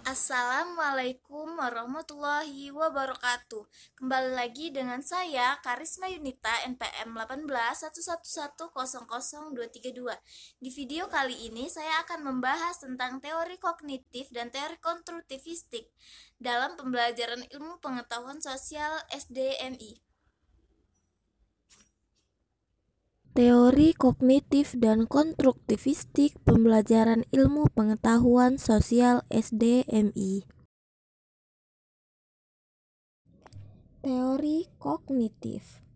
Assalamualaikum warahmatullahi wabarakatuh. Kembali lagi dengan saya Karisma Yunita NPM 18111000232. Di video kali ini saya akan membahas tentang teori kognitif dan teori konstruktivistik dalam pembelajaran ilmu pengetahuan sosial SDMI. Teori kognitif dan konstruktivistik pembelajaran ilmu pengetahuan sosial SDMI. Teori kognitif.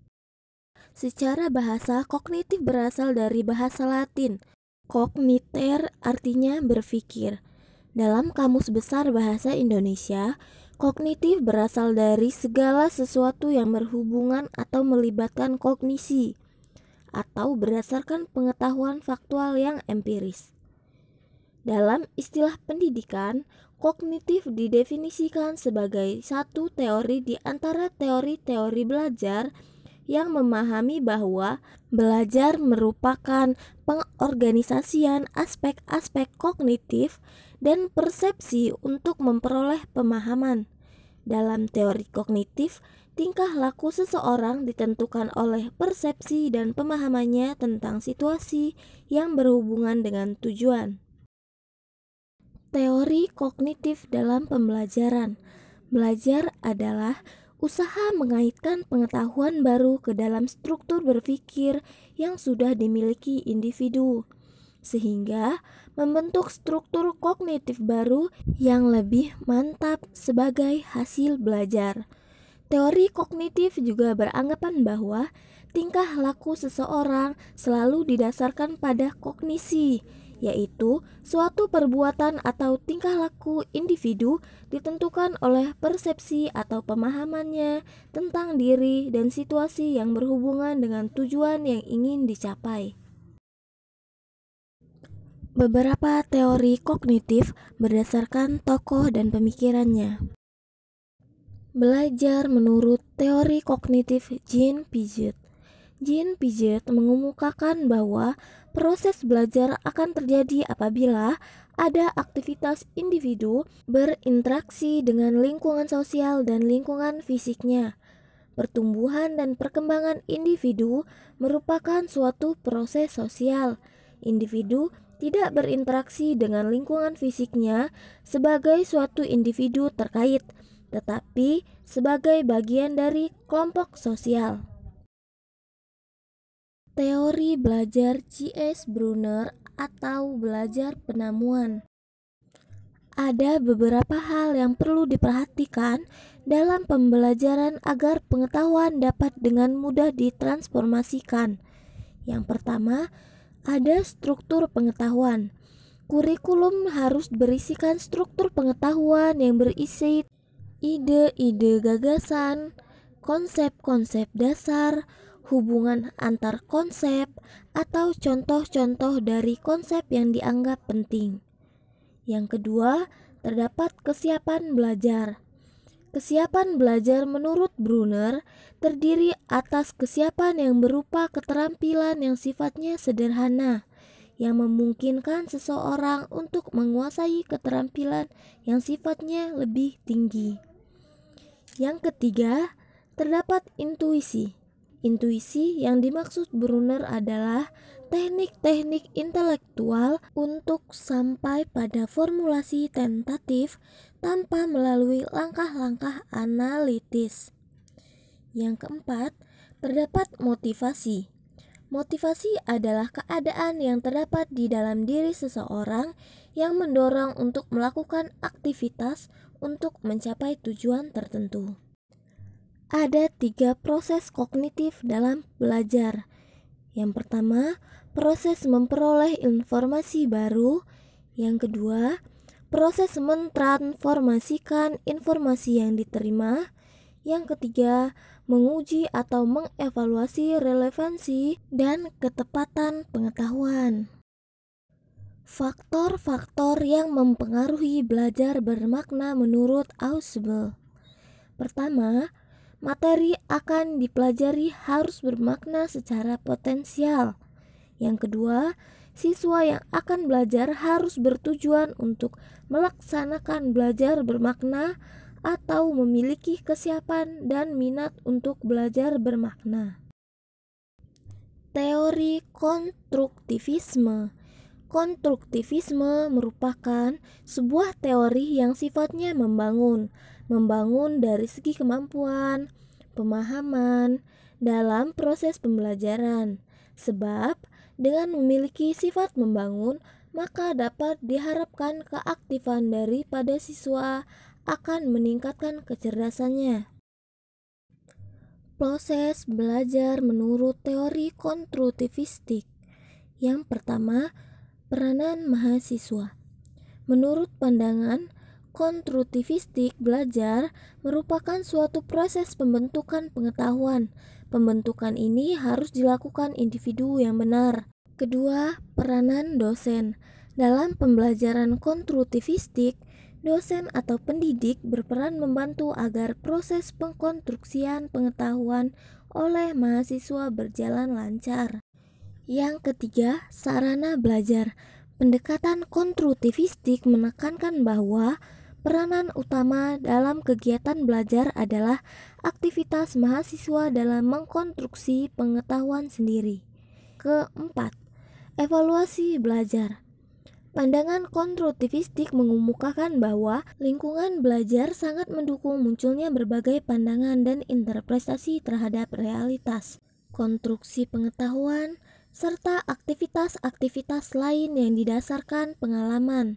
Secara bahasa, kognitif berasal dari bahasa Latin. Cogniter artinya berpikir. Dalam Kamus Besar Bahasa Indonesia, kognitif berasal dari segala sesuatu yang berhubungan atau melibatkan kognisi, atau berdasarkan pengetahuan faktual yang empiris. Dalam istilah pendidikan, kognitif didefinisikan sebagai satu teori di antara teori-teori belajar yang memahami bahwa belajar merupakan pengorganisasian aspek-aspek kognitif dan persepsi untuk memperoleh pemahaman. Dalam teori kognitif, tingkah laku seseorang ditentukan oleh persepsi dan pemahamannya tentang situasi yang berhubungan dengan tujuan. Teori kognitif dalam pembelajaran. Belajar adalah usaha mengaitkan pengetahuan baru ke dalam struktur berpikir yang sudah dimiliki individu, sehingga membentuk struktur kognitif baru yang lebih mantap sebagai hasil belajar. Teori kognitif juga beranggapan bahwa tingkah laku seseorang selalu didasarkan pada kognisi, yaitu suatu perbuatan atau tingkah laku individu ditentukan oleh persepsi atau pemahamannya tentang diri dan situasi yang berhubungan dengan tujuan yang ingin dicapai. Beberapa teori kognitif berdasarkan tokoh dan pemikirannya. Belajar menurut teori kognitif Jean Piaget. Jean Piaget mengemukakan bahwa proses belajar akan terjadi apabila ada aktivitas individu berinteraksi dengan lingkungan sosial dan lingkungan fisiknya. Pertumbuhan dan perkembangan individu merupakan suatu proses sosial. Individu tidak berinteraksi dengan lingkungan fisiknya sebagai suatu individu terkait, tetapi sebagai bagian dari kelompok sosial. Teori belajar C.S. Brunner atau belajar penamuan. Ada beberapa hal yang perlu diperhatikan dalam pembelajaran agar pengetahuan dapat dengan mudah ditransformasikan. Yang pertama, ada struktur pengetahuan. Kurikulum harus berisikan struktur pengetahuan yang berisi ide-ide gagasan, konsep-konsep dasar, hubungan antar konsep, atau contoh-contoh dari konsep yang dianggap penting. Yang kedua, terdapat kesiapan belajar. Kesiapan belajar menurut Brunner terdiri atas kesiapan yang berupa keterampilan yang sifatnya sederhana, yang memungkinkan seseorang untuk menguasai keterampilan yang sifatnya lebih tinggi. Yang ketiga, terdapat intuisi. Intuisi yang dimaksud Brunner adalah teknik-teknik intelektual untuk sampai pada formulasi tentatif tanpa melalui langkah-langkah analitis. Yang keempat, terdapat motivasi. Motivasi adalah keadaan yang terdapat di dalam diri seseorang yang mendorong untuk melakukan aktivitas untuk mencapai tujuan tertentu. Ada 3 proses kognitif dalam belajar. Yang pertama, proses memperoleh informasi baru. Yang kedua, proses mentransformasikan informasi yang diterima. Yang ketiga, menguji atau mengevaluasi relevansi dan ketepatan pengetahuan. Faktor-faktor yang mempengaruhi belajar bermakna menurut Ausubel. Pertama, materi akan dipelajari harus bermakna secara potensial. Yang kedua, siswa yang akan belajar harus bertujuan untuk melaksanakan belajar bermakna atau memiliki kesiapan dan minat untuk belajar bermakna. Teori konstruktivisme. Konstruktivisme merupakan sebuah teori yang sifatnya membangun dari segi kemampuan, pemahaman dalam proses pembelajaran. Sebab dengan memiliki sifat membangun, maka dapat diharapkan keaktifan daripada siswa akan meningkatkan kecerdasannya. Proses belajar menurut teori konstruktivistik. Yang pertama, peranan mahasiswa. Menurut pandangan konstruktivistik, belajar merupakan suatu proses pembentukan pengetahuan. Pembentukan ini harus dilakukan individu yang benar. Kedua, peranan dosen. Dalam pembelajaran konstruktivistik, dosen atau pendidik berperan membantu agar proses pengkonstruksian pengetahuan oleh mahasiswa berjalan lancar. Yang ketiga, sarana belajar. Pendekatan konstruktivistik menekankan bahwa peranan utama dalam kegiatan belajar adalah aktivitas mahasiswa dalam mengkonstruksi pengetahuan sendiri. Keempat, evaluasi belajar. Pandangan konstruktivistik mengemukakan bahwa lingkungan belajar sangat mendukung munculnya berbagai pandangan dan interpretasi terhadap realitas, konstruksi pengetahuan, serta aktivitas-aktivitas lain yang didasarkan pengalaman.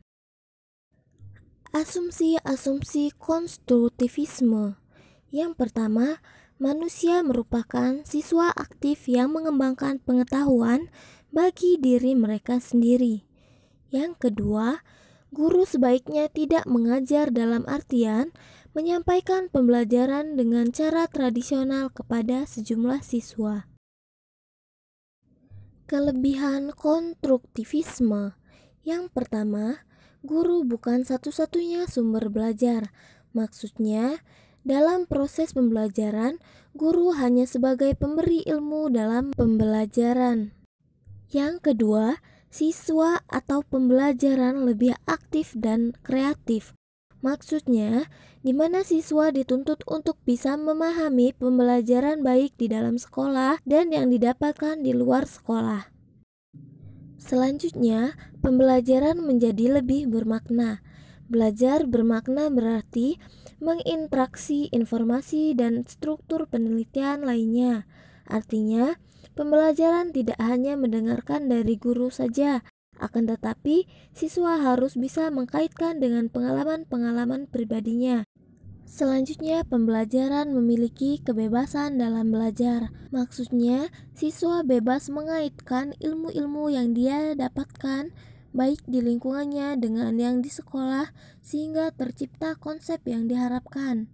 Asumsi-asumsi konstruktivisme. Yang pertama, manusia merupakan siswa aktif yang mengembangkan pengetahuan bagi diri mereka sendiri. Yang kedua, guru sebaiknya tidak mengajar dalam artian menyampaikan pembelajaran dengan cara tradisional kepada sejumlah siswa. Kelebihan konstruktivisme. Yang pertama, guru bukan satu-satunya sumber belajar. Maksudnya, dalam proses pembelajaran, guru hanya sebagai pemberi ilmu dalam pembelajaran. Yang kedua, siswa atau pembelajaran lebih aktif dan kreatif. Maksudnya, di mana siswa dituntut untuk bisa memahami pembelajaran baik di dalam sekolah dan yang didapatkan di luar sekolah. Selanjutnya, pembelajaran menjadi lebih bermakna. Belajar bermakna berarti menginteraksi informasi dan struktur penelitian lainnya. Artinya, pembelajaran tidak hanya mendengarkan dari guru saja, akan tetapi siswa harus bisa mengkaitkan dengan pengalaman-pengalaman pribadinya. Selanjutnya, pembelajaran memiliki kebebasan dalam belajar. Maksudnya, siswa bebas mengaitkan ilmu-ilmu yang dia dapatkan baik di lingkungannya dengan yang di sekolah sehingga tercipta konsep yang diharapkan.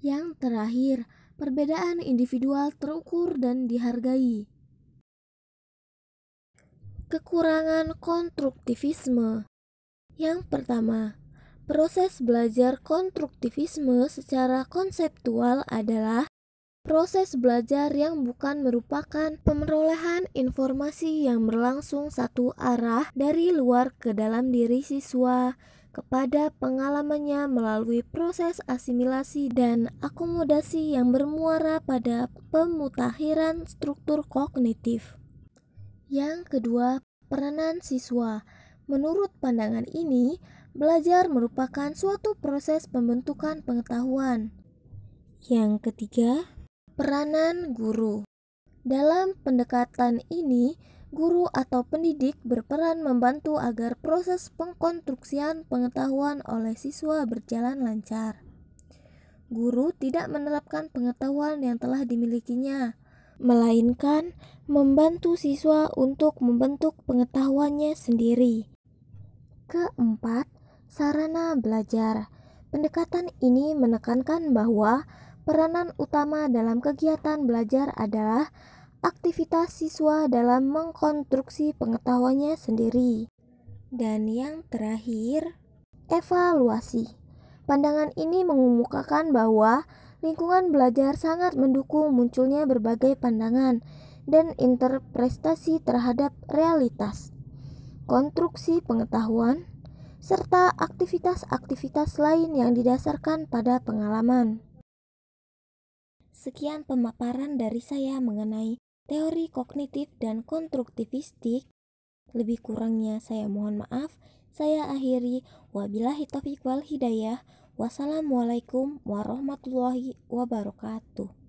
Yang terakhir, perbedaan individual terukur dan dihargai. Kekurangan konstruktivisme. Yang pertama, proses belajar konstruktivisme secara konseptual adalah proses belajar yang bukan merupakan pemerolehan informasi yang berlangsung satu arah dari luar ke dalam diri siswa kepada pengalamannya melalui proses asimilasi dan akomodasi yang bermuara pada pemutakhiran struktur kognitif. Yang kedua, peranan siswa. Menurut pandangan ini, belajar merupakan suatu proses pembentukan pengetahuan. Yang ketiga, peranan guru. Dalam pendekatan ini, guru atau pendidik berperan membantu agar proses pengkonstruksian pengetahuan oleh siswa berjalan lancar. Guru tidak menerapkan pengetahuan yang telah dimilikinya, melainkan membantu siswa untuk membentuk pengetahuannya sendiri. Keempat, sarana belajar. Pendekatan ini menekankan bahwa peranan utama dalam kegiatan belajar adalah aktivitas siswa dalam mengkonstruksi pengetahuannya sendiri. Dan yang terakhir, evaluasi. Pandangan ini mengemukakan bahwa lingkungan belajar sangat mendukung munculnya berbagai pandangan dan interpretasi terhadap realitas. konstruksi pengetahuan, serta aktivitas-aktivitas lain yang didasarkan pada pengalaman. Sekian pemaparan dari saya mengenai teori kognitif dan konstruktivistik. Lebih kurangnya saya mohon maaf. Saya akhiri. Wabillahi taufiq wal hidayah. Wassalamualaikum warahmatullahi wabarakatuh.